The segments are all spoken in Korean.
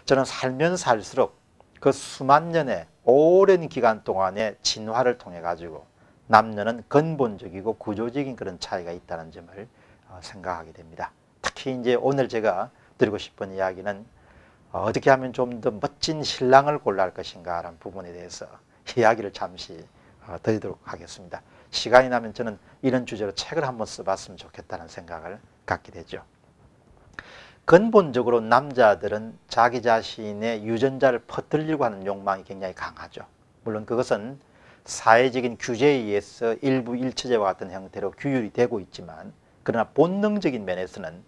저는 살면 살수록 그 수만 년의 오랜 기간 동안의 진화를 통해 가지고 남녀는 근본적이고 구조적인 그런 차이가 있다는 점을 생각하게 됩니다. 특히 이제 오늘 제가 드리고 싶은 이야기는 어떻게 하면 좀 더 멋진 신랑을 골라 할 것인가 라는 부분에 대해서 이야기를 잠시 드리도록 하겠습니다. 시간이 나면 저는 이런 주제로 책을 한번 써봤으면 좋겠다는 생각을 갖게 되죠. 근본적으로 남자들은 자기 자신의 유전자를 퍼뜨리려고 하는 욕망이 굉장히 강하죠. 물론 그것은 사회적인 규제에 의해서 일부 일처제와 같은 형태로 규율이 되고 있지만, 그러나 본능적인 면에서는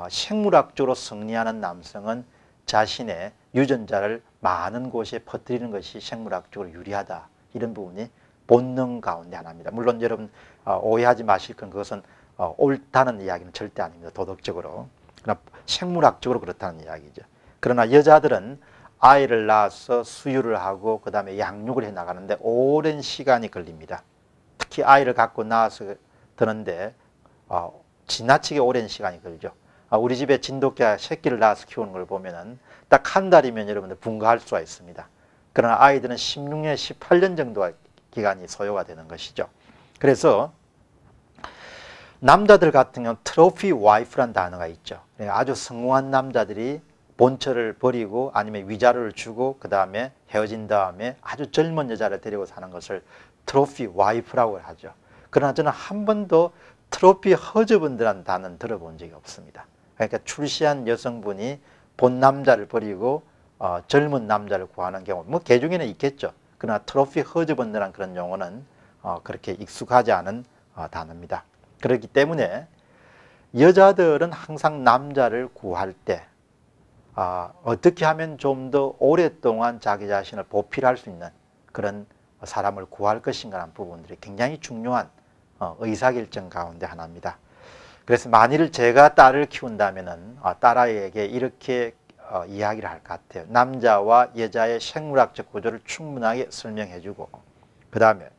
생물학적으로 승리하는 남성은 자신의 유전자를 많은 곳에 퍼뜨리는 것이 생물학적으로 유리하다, 이런 부분이 본능 가운데 하나입니다. 물론 여러분 오해하지 마실 건 그것은 옳다는 이야기는 절대 아닙니다. 도덕적으로. 그러나 생물학적으로 그렇다는 이야기죠. 그러나 여자들은 아이를 낳아서 수유를 하고 그 다음에 양육을 해 나가는데 오랜 시간이 걸립니다. 특히 아이를 갖고 낳아서 드는데 지나치게 오랜 시간이 걸죠. 우리 집에 진돗개 새끼를 낳아서 키우는 걸 보면은 딱 한 달이면 여러분들 분가할 수가 있습니다. 그러나 아이들은 16년, 18년 정도 기간이 소요가 되는 것이죠. 그래서 남자들 같은 경우는 트로피 와이프란 단어가 있죠. 아주 성공한 남자들이 본처를 버리고 아니면 위자료를 주고 그 다음에 헤어진 다음에 아주 젊은 여자를 데리고 사는 것을 트로피 와이프라고 하죠. 그러나 저는 한 번도 트로피 허즈번드라는 단어는 들어본 적이 없습니다. 그러니까 출시한 여성분이 본 남자를 버리고 젊은 남자를 구하는 경우, 뭐 개중에는 있겠죠. 그러나 트로피 허즈번드라는 그런 용어는 그렇게 익숙하지 않은 단어입니다. 그렇기 때문에 여자들은 항상 남자를 구할 때 어떻게 하면 좀 더 오랫동안 자기 자신을 보필할 수 있는 그런 사람을 구할 것인가 하는 부분들이 굉장히 중요한 의사결정 가운데 하나입니다. 그래서 만일 제가 딸을 키운다면은 딸아이에게 이렇게 이야기를 할 것 같아요. 남자와 여자의 생물학적 구조를 충분하게 설명해주고, 그 다음에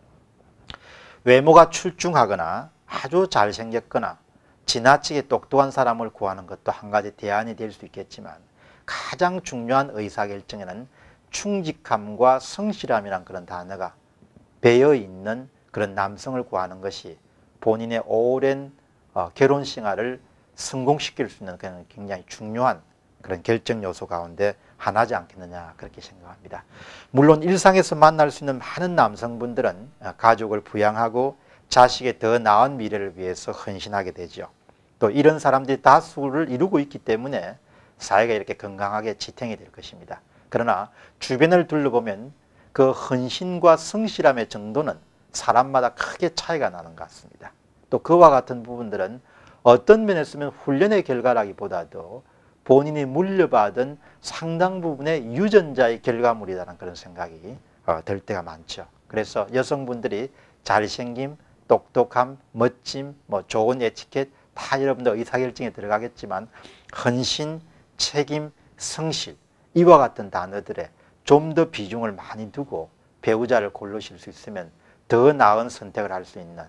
외모가 출중하거나 아주 잘생겼거나 지나치게 똑똑한 사람을 구하는 것도 한 가지 대안이 될 수 있겠지만, 가장 중요한 의사결정에는 충직함과 성실함이라는 그런 단어가 배어 있는 그런 남성을 구하는 것이 본인의 오랜 결혼 생활을 성공시킬 수 있는 그런 굉장히 중요한 그런 결정 요소 가운데 하나지 않겠느냐, 그렇게 생각합니다. 물론 일상에서 만날 수 있는 많은 남성분들은 가족을 부양하고 자식의 더 나은 미래를 위해서 헌신하게 되죠. 또 이런 사람들이 다수를 이루고 있기 때문에 사회가 이렇게 건강하게 지탱이 될 것입니다. 그러나 주변을 둘러보면 그 헌신과 성실함의 정도는 사람마다 크게 차이가 나는 것 같습니다. 또 그와 같은 부분들은 어떤 면에서 보면 훈련의 결과라기보다도 본인이 물려받은 상당 부분의 유전자의 결과물이라는 그런 생각이 들 때가 많죠. 그래서 여성분들이 잘생김, 똑똑함, 멋짐, 좋은 에티켓 다 여러분들 의사결정에 들어가겠지만, 헌신, 책임, 성실, 이와 같은 단어들에 좀 더 비중을 많이 두고 배우자를 고르실 수 있으면 더 나은 선택을 할 수 있는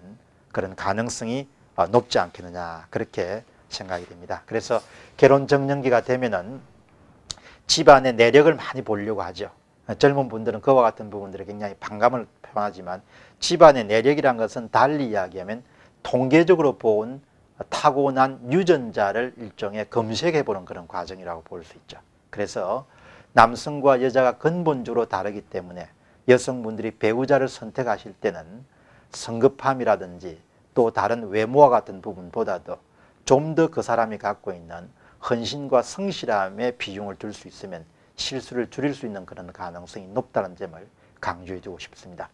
그런 가능성이 높지 않겠느냐, 그렇게 생각이 됩니다. 그래서 결혼 정년기가 되면은 집안의 내력을 많이 보려고 하죠. 젊은 분들은 그와 같은 부분들에 굉장히 반감을 표하지만, 집안의 내력이란 것은 달리 이야기하면 통계적으로 본 타고난 유전자를 일종의 검색해보는 그런 과정이라고 볼 수 있죠. 그래서 남성과 여자가 근본적으로 다르기 때문에 여성분들이 배우자를 선택하실 때는 성급함이라든지 또 다른 외모와 같은 부분보다도 좀 더 그 사람이 갖고 있는 헌신과 성실함에 비중을 둘 수 있으면 실수를 줄일 수 있는 그런 가능성이 높다는 점을 강조해 주고 싶습니다.